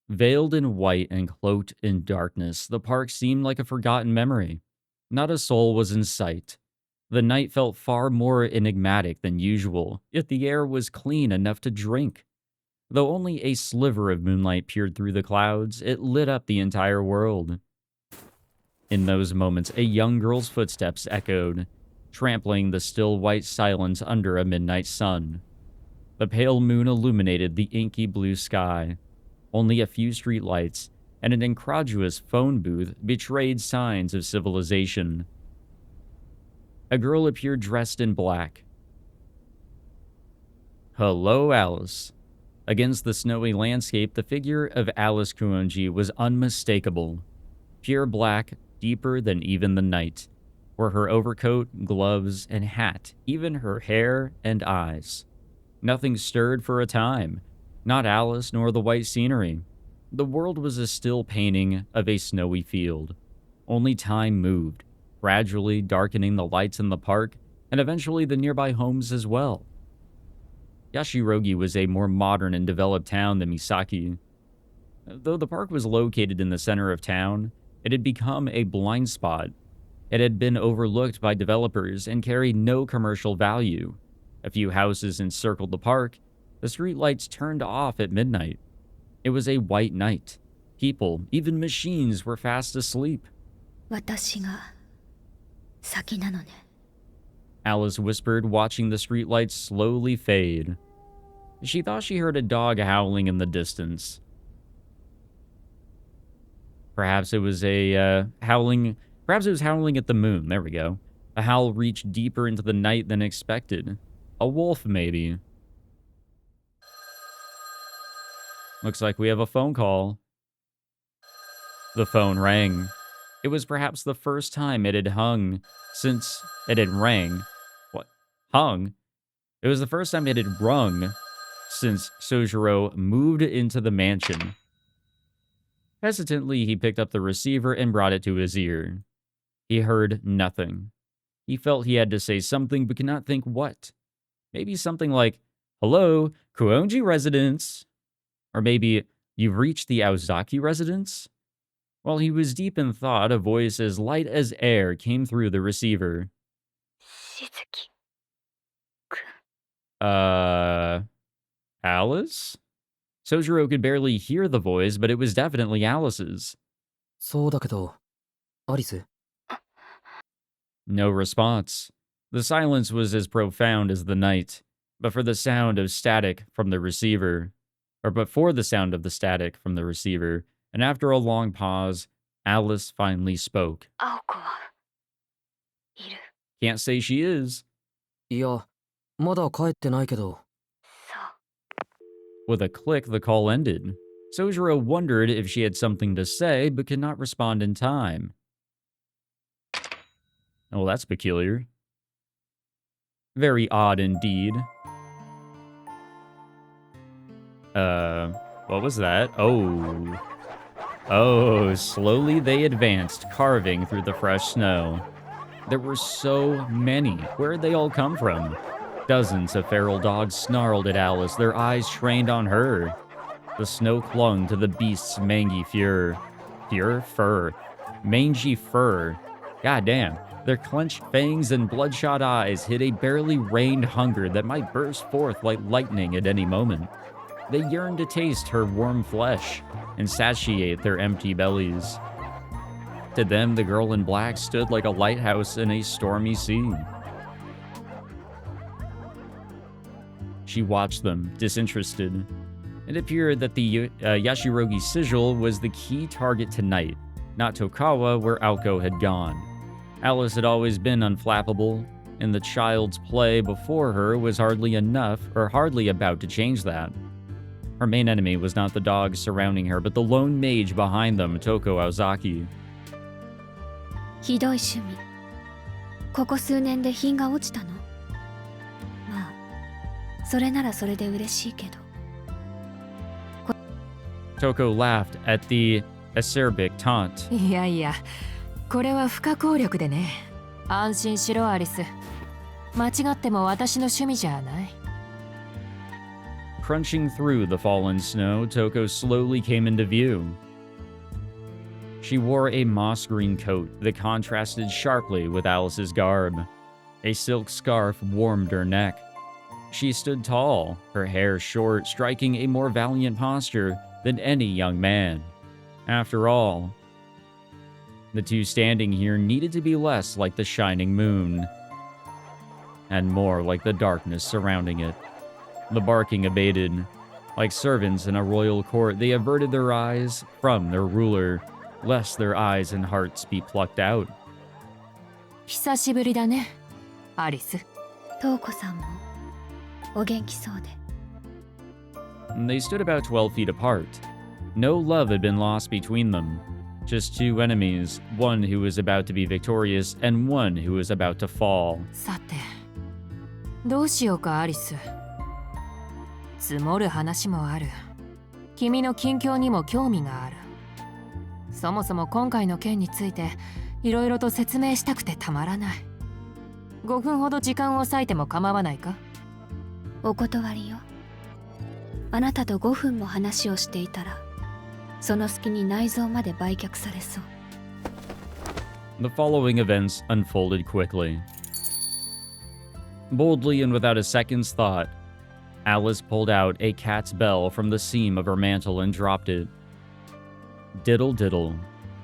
Veiled in white and cloaked in darkness, the park seemed like a forgotten memory. Not a soul was in sight. The night felt far more enigmatic than usual, yet the air was clean enough to drink. Though only a sliver of moonlight peered through the clouds, it lit up the entire world. In those moments, a young girl's footsteps echoed, trampling the still white silence under a midnight sun. The pale moon illuminated the inky blue sky. Only a few streetlights and an incredulous phone booth betrayed signs of civilization. A girl appeared dressed in black. Hello, Alice. Against the snowy landscape, the figure of Alice Kuonji was unmistakable. Pure black, deeper than even the night, were her overcoat, gloves, and hat, even her hair and eyes. Nothing stirred for a time, not Alice nor the white scenery. The world was a still painting of a snowy field. Only time moved, gradually darkening the lights in the park, and eventually the nearby homes as well. Yashirogi was a more modern and developed town than Misaki. Though the park was located in the center of town, it had become a blind spot. It had been overlooked by developers and carried no commercial value. A few houses encircled the park. The streetlights turned off at midnight. It was a white night. People, even machines, were fast asleep. 私が先なのね。 Alice whispered, watching the streetlights slowly fade. She thought she heard a dog howling in the distance. Perhaps it was howling at the moon. There we go. A howl reached deeper into the night than expected. A wolf, maybe. Looks like we have a phone call. The phone rang. It was perhaps the first time it had hung since it had rang. What? Hung? It was the first time it had rung since Sojiro moved into the mansion. Hesitantly, he picked up the receiver and brought it to his ear. He heard nothing. He felt he had to say something, but could not think what. Maybe something like, "Hello, Kuonji residence." Or maybe, "You've reached the Aozaki residence?" While he was deep in thought, a voice as light as air came through the receiver. 静木。 Alice? Sojiro could barely hear the voice, but it was definitely Alice's. そうだけど、アリス。 No response. The silence was as profound as the night, but for the sound of static from the receiver, and after a long pause, Alice finally spoke. 青子はいる。 Can't say she is. いや、まだ帰ってないけど。 With a click, the call ended. Sojiro wondered if she had something to say, but could not respond in time. Oh, that's peculiar. Very odd indeed. What was that? Oh, slowly they advanced, carving through the fresh snow. There were so many. Where had they all come from? Dozens of feral dogs snarled at Alice, their eyes trained on her. The snow clung to the beast's mangy mangy fur. Goddamn, their clenched fangs and bloodshot eyes hid a barely reined hunger that might burst forth like lightning at any moment. They yearned to taste her warm flesh and satiate their empty bellies. To them, the girl in black stood like a lighthouse in a stormy sea. She watched them, disinterested. It appeared that the Yashirogi sigil was the key target tonight, not Tokawa, where Aoko had gone. Alice had always been unflappable, and the child's play before her was hardly about to change that. Her main enemy was not the dogs surrounding her, but the lone mage behind them, Touko Aozaki. ひどい趣味。ここ数年で品が落ちたの。まあ、それならそれで嬉しいけど。 Touko laughed at the acerbic taunt. いやいや、これは不可抗力でね。安心しろアリス。間違っても私の趣味じゃない。 Crunching through the fallen snow, Touko slowly came into view. She wore a moss green coat that contrasted sharply with Alice's garb. A silk scarf warmed her neck. She stood tall, her hair short, striking a more valiant posture than any young man. After all, the two standing here needed to be less like the shining moon, and more like the darkness surrounding it. The barking abated. Like servants in a royal court, they averted their eyes from their ruler, lest their eyes and hearts be plucked out. 久しぶりだね、アリス。トウコさんもお元気そうで。and they stood about 12 feet apart. No love had been lost between them. Just two enemies, one who was about to be victorious and one who was about to fall. さて、どうしようかアリス。積もる話もある。君の近況にも興味がある。そもそも今回の件についていろいろと説明したくてたまらない。5分ほど時間を割いても構わないか？お断りよ。あなたと5分も話をしていたら、その隙に内臓まで売却されそう。The following events unfolded quickly. Boldly and without a second's thought, Alice pulled out a cat's bell from the seam of her mantle and dropped it. Diddle diddle,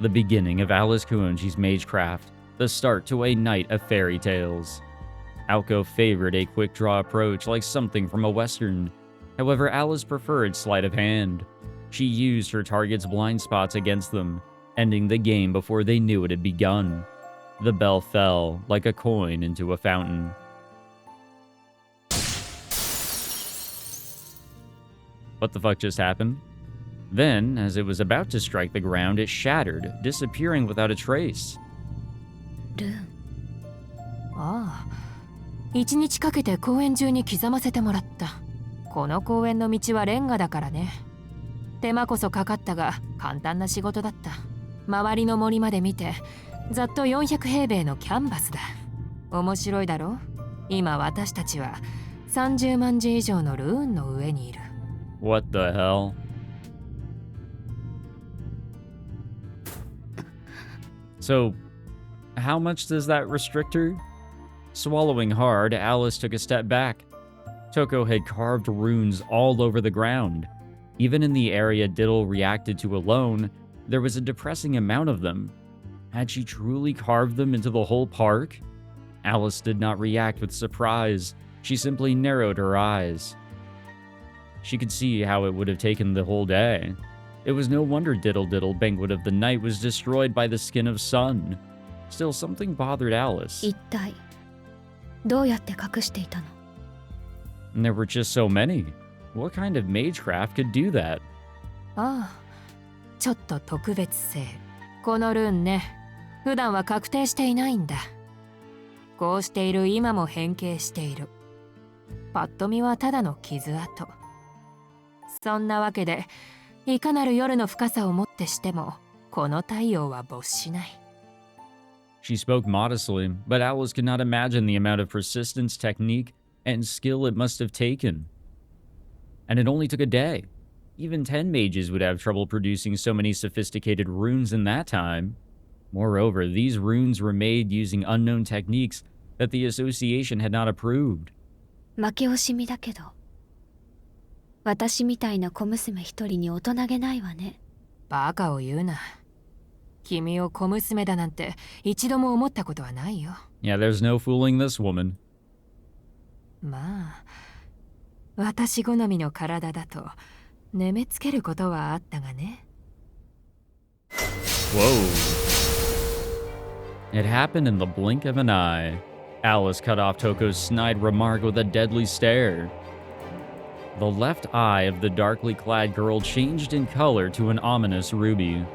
the beginning of Alice Kuonji's magecraft, the start to a night of fairy tales. Aoko favored a quick draw approach like something from a western. However, Alice preferred sleight of hand. She used her target's blind spots against them, ending the game before they knew it had begun. The bell fell like a coin into a fountain. What the fuck just happened? Then, as it was about to strike the ground, it shattered, disappearing without a trace. ルーン、ああ、1日かけて公園中に刻ませてもらった。この公園の道はレンガだからね。手間こそかかったが簡単な仕事だった。周りの森まで見て、ざっと400平米のキャンバスだ。面白いだろ？今私たちは30万字以上のルーンの上にいる。What the hell? So, how much does that restrict her? Swallowing hard, Alice took a step back. Touko had carved runes all over the ground. Even in the area Diddle reacted to alone, there was a depressing amount of them. Had she truly carved them into the whole park? Alice did not react with surprise. She simply narrowed her eyes. She could see how it would have taken the whole day. It was no wonder Diddle Diddle Banquet of the Night was destroyed by the skin of sun. Still, something bothered Alice. 一体どうやって隠していたの？ And there were just so many. What kind of magecraft could do that? ああ、ちょっと特別性。このルーンね、普段は確定していないんだ。こうしている今も変形している。パッと見はただの傷跡。そんなわけで、いかなる夜の深さをもってしても、この太陽は没しない。She spoke modestly, but Alice could not imagine the amount of persistence, technique, and skill it must have taken. And it only took a day. Even 10 mages would have trouble producing so many sophisticated runes in that time. Moreover, these runes were made using unknown techniques that the association had not approved. 負け惜しみだけど、私みたいな小娘一人に大人げないわね。バカを言うな。君を小娘だなんて一度も思ったことはないよ。Yeah, there's no fooling this woman. まあ、私好みの体だと眠めつけることはあったがね。Whoa. It happened in the blink of an eye. Alice cut off Touko's snide remark with a deadly stare. The left eye of the darkly clad girl changed in color to an ominous ruby.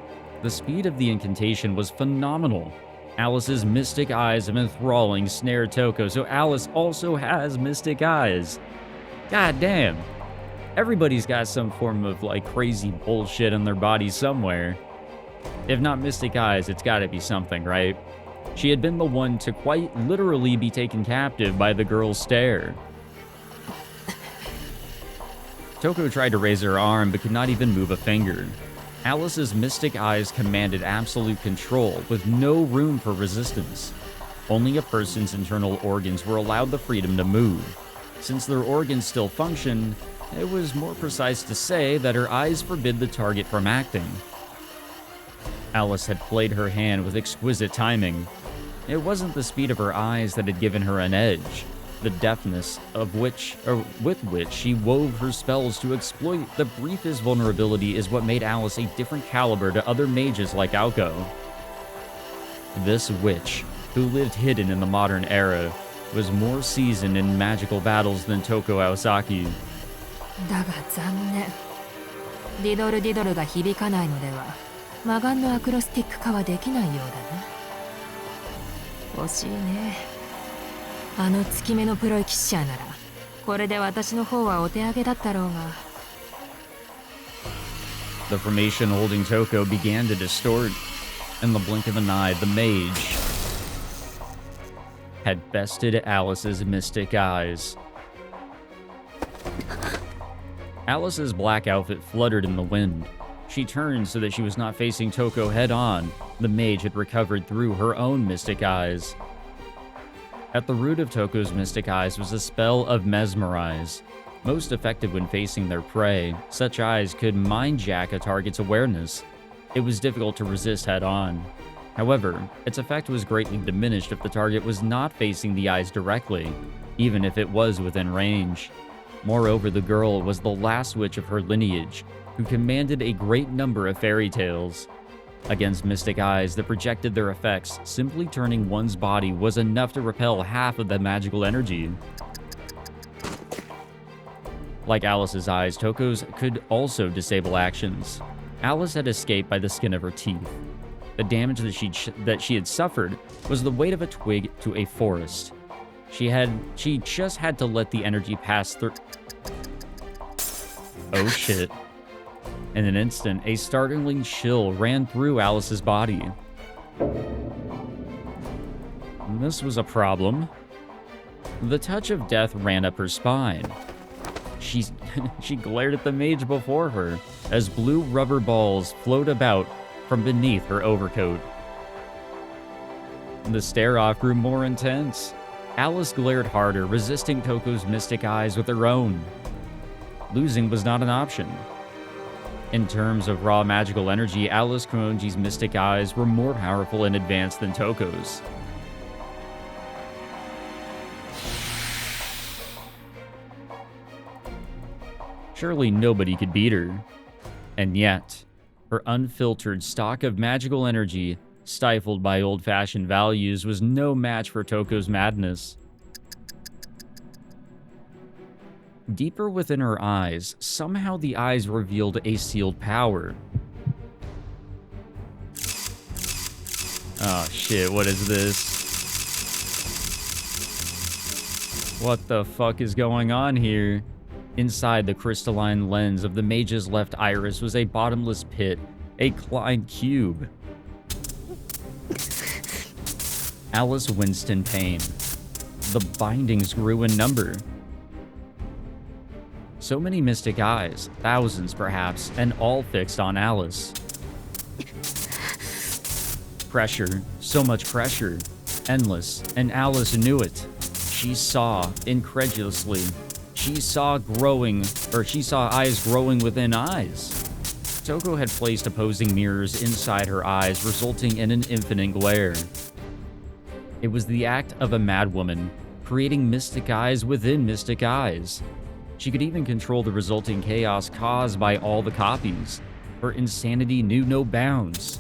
The speed of the incantation was phenomenal. Alice's mystic eyes of enthralling snared Touko, so Alice also has mystic eyes. God damn. Everybody's got some form of like crazy bullshit in their body somewhere. If not mystic eyes, it's gotta be something, right? She had been the one to quite literally be taken captive by the girl's stare. Touko tried to raise her arm but could not even move a finger. Alice's mystic eyes commanded absolute control with no room for resistance. Only a person's internal organs were allowed the freedom to move. Since their organs still functioned, it was more precise to say that her eyes forbid the target from acting. Alice had played her hand with exquisite timing. It wasn't the speed of her eyes that had given her an edge. The deftness with which she wove her spells to exploit the briefest vulnerability is what made Alice a different caliber to other mages like Aoko. This witch, who lived hidden in the modern era, was more seasoned in magical battles than Touko Aosaki. だが残念。ディドルディドルが響かないのでは魔眼のアクロスティック化はできないようだな。惜しいね。あの月目のプロエキシャーならこれで私の方はお手上げだったろうが。 The formation holding Touko began to distort. In the blink of an eye, the mage had bested Alice's mystic eyes. Alice's black outfit fluttered in the wind. She turned so that she was not facing Touko head-on. The mage had recovered through her own mystic eyes. At the root of Touko's mystic eyes was a spell of Mesmerize. Most effective when facing their prey, such eyes could mind-jack a target's awareness. It was difficult to resist head-on. However, its effect was greatly diminished if the target was not facing the eyes directly, even if it was within range. Moreover, the girl was the last witch of her lineage, who commanded a great number of fairy tales. Against mystic eyes that projected their effects, simply turning one's body was enough to repel half of the magical energy. Like Alice's eyes, Touko's could also disable actions. Alice had escaped by the skin of her teeth. The damage that she had suffered was the weight of a twig to a forest. She just had to let the energy pass through. Oh shit. In an instant, a startling chill ran through Alice's body. This was a problem. The touch of death ran up her spine. She glared at the mage before her as blue rubber balls flowed about from beneath her overcoat. The stare-off grew more intense. Alice glared harder, resisting Touko's mystic eyes with her own. Losing was not an option. In terms of raw magical energy, Alice Kuronji's mystic eyes were more powerful and advanced than Touko's. Surely nobody could beat her. And yet, her unfiltered stock of magical energy, stifled by old-fashioned values, was no match for Touko's madness. Deeper within her eyes, somehow the eyes revealed a sealed power. Oh shit, what is this? What the fuck is going on here? Inside the crystalline lens of the mage's left iris was a bottomless pit, a Klein cube. Alice winced in pain. The bindings grew in number. So many mystic eyes, thousands perhaps, and all fixed on Alice. Pressure, so much pressure, endless, and Alice knew it. She saw, incredulously. She saw eyes growing within eyes. Touko had placed opposing mirrors inside her eyes, resulting in an infinite glare. It was the act of a madwoman, creating mystic eyes within mystic eyes. She could even control the resulting chaos caused by all the copies. Her insanity knew no bounds.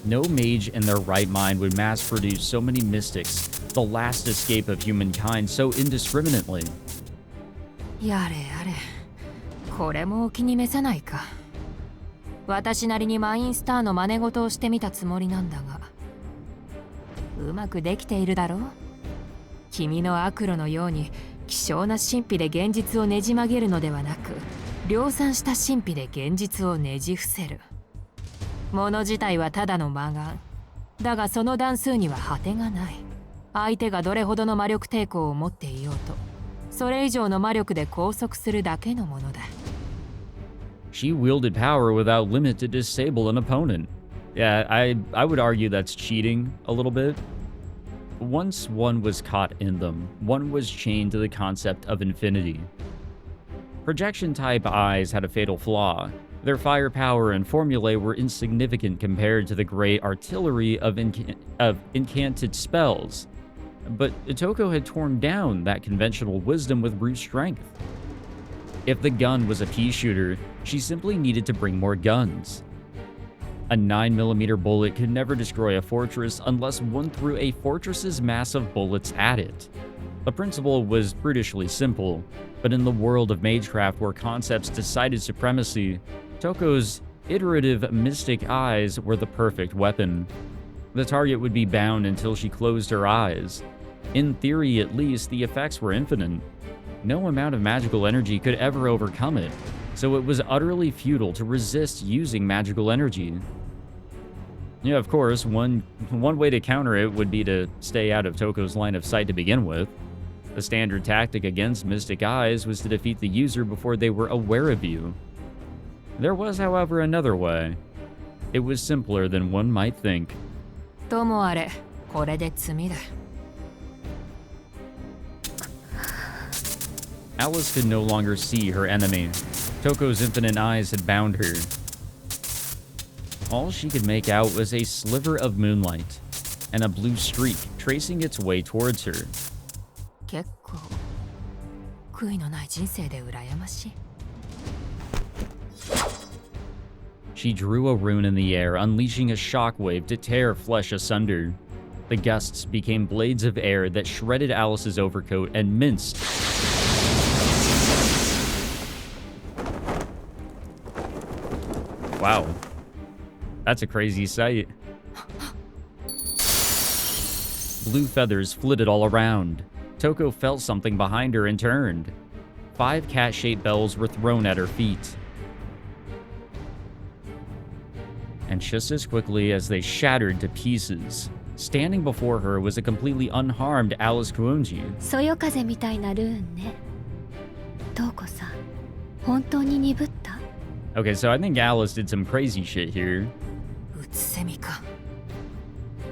No mage in their right mind would mass-produce so many mystics, the last escape of humankind, so indiscriminately. やれやれ、これもお気に召さないか。私なりにマインスターの真似事をしてみたつもりなんだが、うまくできているだろう。君のアクロのように希少な神秘で現実をねじ曲げるのではなく、量産した神秘で現実をねじ伏せる。もの自体はただの魔眼。だがその段数には果てがない。相手がどれほどの魔力抵抗を持っていようと、それ以上の魔力で拘束するだけのものだ。She wielded power without limit to disable an opponent. Yeah, I would argue that's cheating a little bit. Once one was caught in them, one was chained to the concept of infinity. Projection-type eyes had a fatal flaw. Their firepower and formulae were insignificant compared to the great artillery of incanted spells. But Touko had torn down that conventional wisdom with brute strength. If the gun was a pea shooter, she simply needed to bring more guns. A 9mm bullet could never destroy a fortress unless one threw a fortress's mass of bullets at it. The principle was brutishly simple. But in the world of magecraft where concepts decided supremacy, Touko's iterative mystic eyes were the perfect weapon. The target would be bound until she closed her eyes. In theory, at least, the effects were infinite. No amount of magical energy could ever overcome it, so it was utterly futile to resist using magical energy. Yeah, of course, one way to counter it would be to stay out of Touko's line of sight to begin with. The standard tactic against Mystic Eyes was to defeat the user before they were aware of you. There was, however, another way. It was simpler than one might think. ともあれ、これで罪だ。Alice could no longer see her enemy. Touko's infinite eyes had bound her. All she could make out was a sliver of moonlight and a blue streak tracing its way towards her. 結構悔いのない人生で羨ましい。She drew a rune in the air, unleashing a shockwave to tear flesh asunder. The gusts became blades of air that shredded Alice's overcoat and minced. Wow. That's a crazy sight. Blue feathers flitted all around. Touko felt something behind her and turned. 5 cat-shaped bells were thrown at her feet. And just as quickly as they shattered to pieces, standing before her was a completely unharmed Alice Kuonji. そよ風みたいなルーンね。トウコさん、本当に鈍った？ Okay, so I think Alice did some crazy shit here. うつせみか。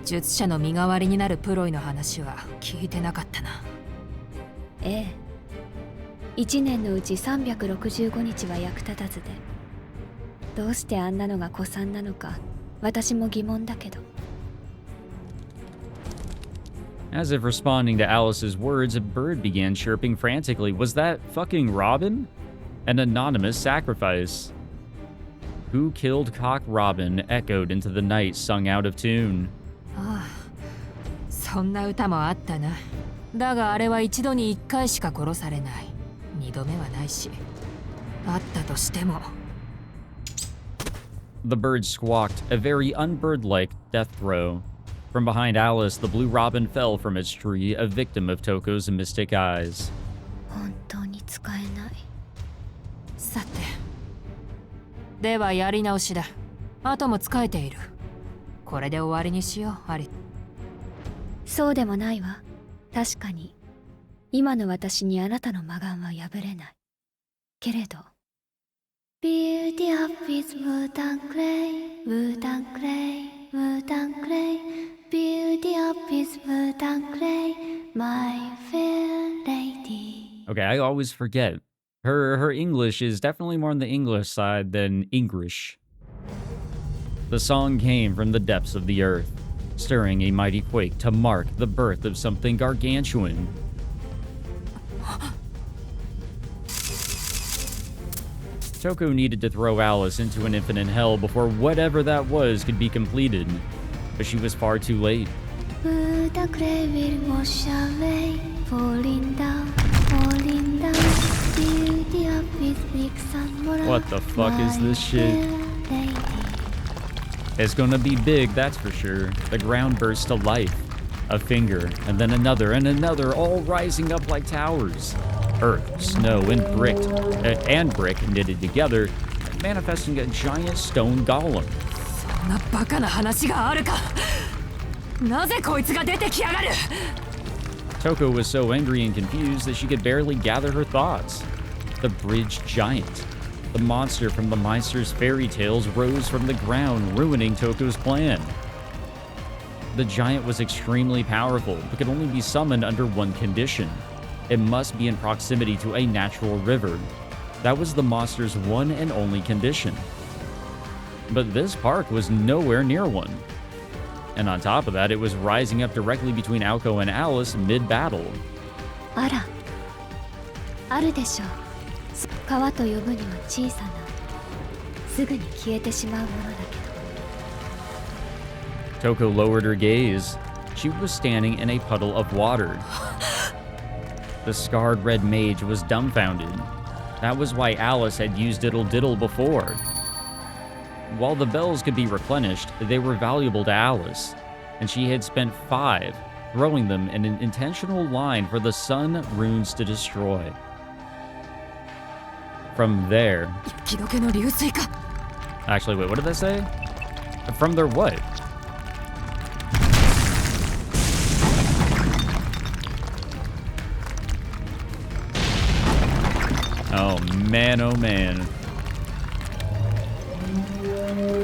術者の身代わりになるプロイの話は聞いてなかったな。ええ。1年のうち365日は役立たずで。どうしてあんなのが古参なのか、私も疑問だけど。As if responding to Alice's words, a bird began chirping frantically. Was that fucking Robin? An anonymous sacrifice. Who killed Cock Robin echoed into the night, sung out of tune. ああ、そんな歌もあったな。だがあれは一度に1回しか殺されない。2度目はないし。あったとしても。The bird squawked, a very unbird-like death throw. From behind Alice, the blue robin fell from its tree, a victim of Touko's mystic eyes. 本当に使えない。さて。ではやり直しだ。あとも使えている。これで終わりにしよう、アリ。そうでもないわ。確かに、今の私にあなたの魔眼は破れない。けれど、Beauty up is wood and clay, wood and clay, wood and clay. Beauty up is wood and clay, my fair lady. Okay, I always forget. Her English is definitely more on the English side than English. The song came from the depths of the earth, stirring a mighty quake to mark the birth of something gargantuan. Touko needed to throw Alice into an infinite hell before whatever that was could be completed, but she was far too late. Wood and clay will wash away, falling down, falling down. Beauty up is big sun. What the fuck is this shit? It's gonna be big, that's for sure. The ground burst to life. A finger, and then another, and another, all rising up like towers. Earth, snow, and brick knitted together, manifesting a giant stone golem. そんなバカな話があるか。なぜこいつが出てきやがる。Touko was so angry and confused that she could barely gather her thoughts. The bridge giant. The monster from the Meister's fairy tales rose from the ground, ruining Touko's plan. The giant was extremely powerful, but could only be summoned under one condition. It must be in proximity to a natural river. That was the monster's one and only condition. But this park was nowhere near one. And on top of that, it was rising up directly between Aoko and Alice mid-battle. あら、あるでしょう。川と呼ぶには小さな、すぐに消えてしまうものだけど。Touko lowered her gaze. She was standing in a puddle of water. The scarred red mage was dumbfounded. That was why Alice had used Diddle Diddle before. While the bells could be replenished, they were valuable to Alice, and she had spent 5 throwing them in an intentional line for the sun runes to destroy. From there... Actually, wait, what did that say? From their what? Oh man, oh man.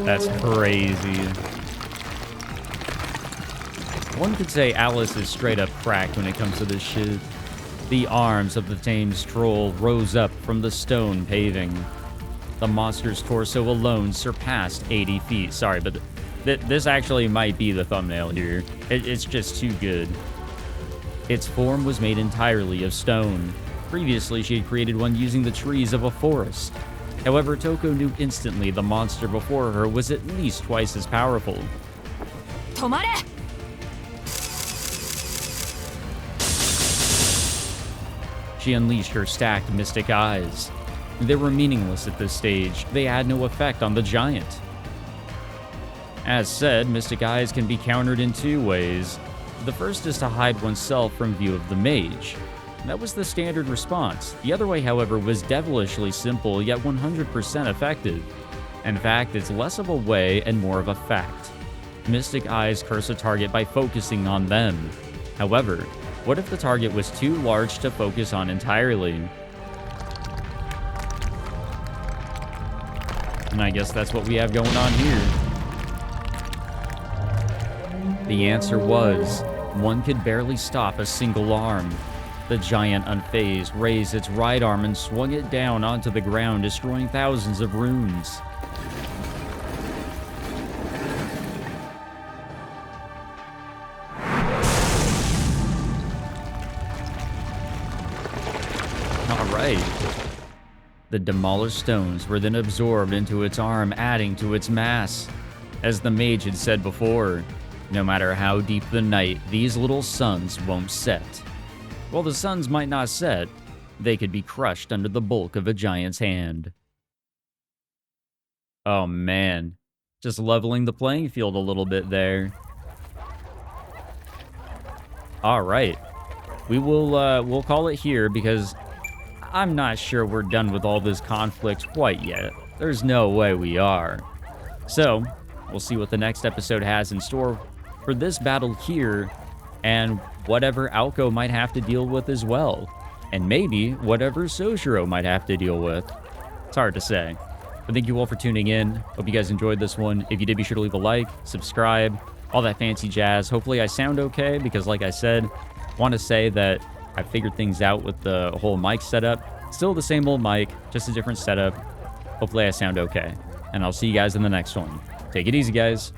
That's crazy. One could say Alice is straight up cracked when it comes to this shit. The arms of the tamed stroll rose up from the stone paving. The monster's torso alone surpassed 80 feet. Sorry, but this actually might be the thumbnail here. It's just too good. Its form was made entirely of stone. Previously, she had created one using the trees of a forest. However, Touko knew instantly the monster before her was at least twice as powerful. Tomare! She unleashed her stacked mystic eyes. They were meaningless at this stage. They had no effect on the giant. As said, mystic eyes can be countered in 2 ways. The first is to hide oneself from view of the mage. That was the standard response. The other way, however, was devilishly simple, yet 100% effective. In fact, it's less of a way and more of a fact. Mystic eyes curse a target by focusing on them. However, what if the target was too large to focus on entirely? And I guess that's what we have going on here. The answer was, one could barely stop a single arm. The giant, unfazed, raised its right arm and swung it down onto the ground, destroying thousands of runes. Alright. The demolished stones were then absorbed into its arm, adding to its mass. As the mage had said before, no matter how deep the night, these little suns won't set. While the suns might not set, they could be crushed under the bulk of a giant's hand. Oh man, just leveling the playing field a little bit there. All right, we'll call it here because I'm not sure we're done with all this conflict quite yet. There's no way we are. So we'll see what the next episode has in store for this battle here, and whatever Aoko might have to deal with as well. And maybe whatever Soshiro might have to deal with. It's hard to say. But thank you all for tuning in. Hope you guys enjoyed this one. If you did, be sure to leave a like, subscribe, all that fancy jazz. Hopefully I sound okay, because like I said, I want to say that I figured things out with the whole mic setup. Still the same old mic, just a different setup. Hopefully I sound okay. And I'll see you guys in the next one. Take it easy, guys.